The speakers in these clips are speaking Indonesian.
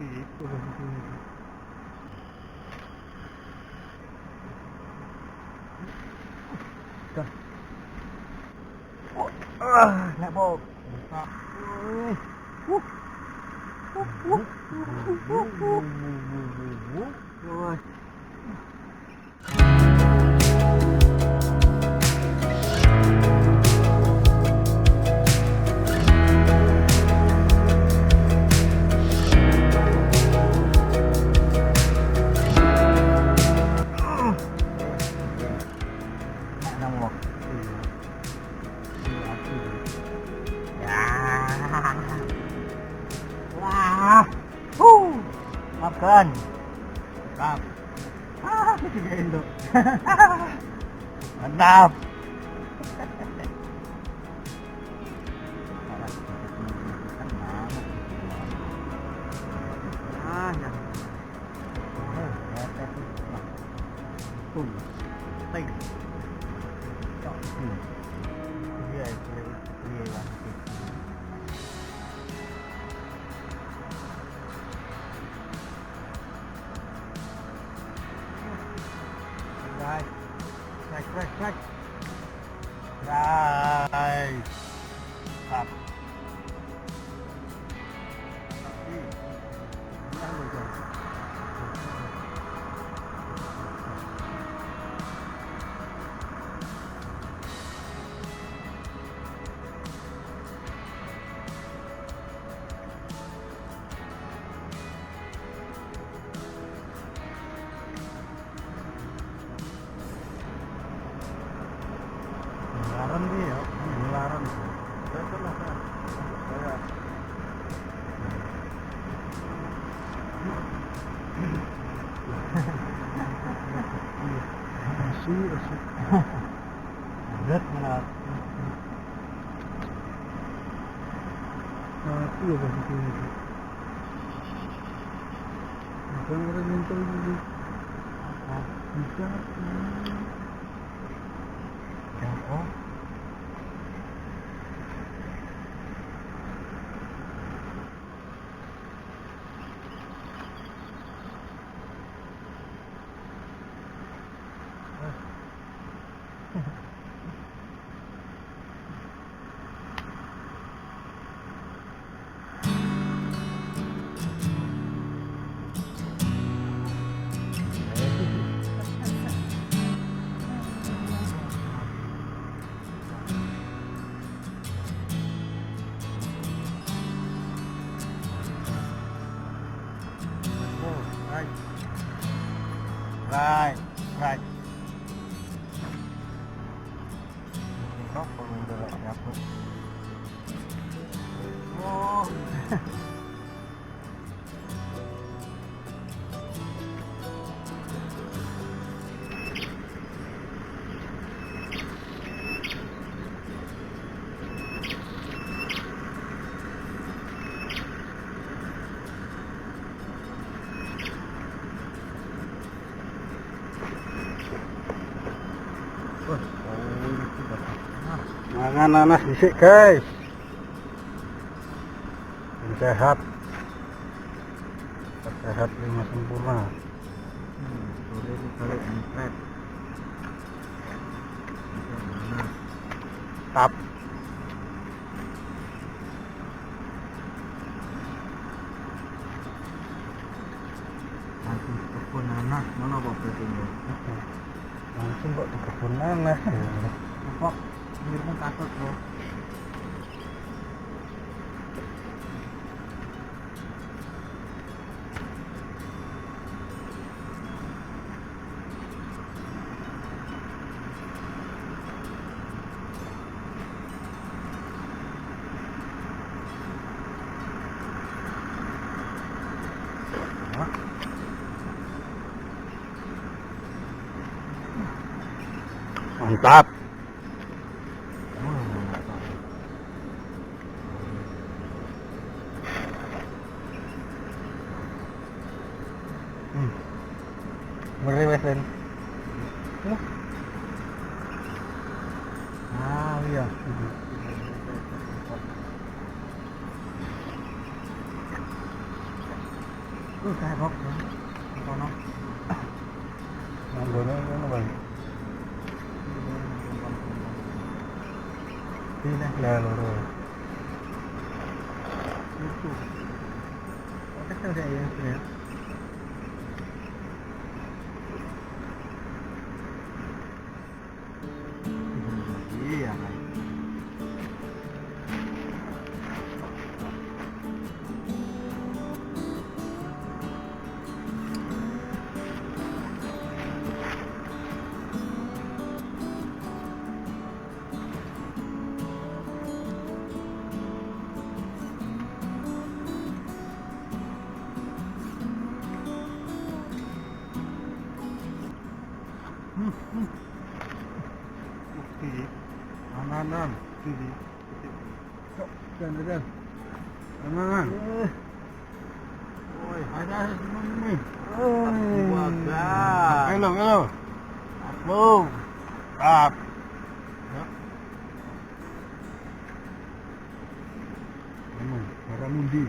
Itu. Dah. Nak bawa. Makan. Mantap. Tiga Indo. Mantap. Right. Right. Up. Gelaran dia ya, gelaran. Saya pernah saya. Asyik. Berat malah. Mati ya begitu. Bukan orang mental dulu. Bisa. Oh. Right. Kok belum nyaput. Oh. Mangan nanas disik guys. Sehat. Sehat 5 sempurna. Boleh dibalik empret. Tap. Langsung kebun nanas mana bapak itu? Langsung kok di kebun nanas. Kok miripnya katut bro. Mantap. Beri mesin. Ah iya. Kayak kok. Kono. Nanggono ngono Bang. Ini Lah loro. itu. Oke, sudah ya, sudah. Iya, Mas. Oke. Aman. Ini. Yuk, dan. Aman. Oi, ada semua ini. Hello. Move. Up. Ya. Para mundi.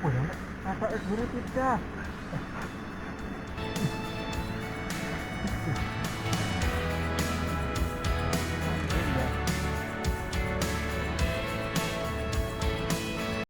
Oh ya, apa es gurih tidak?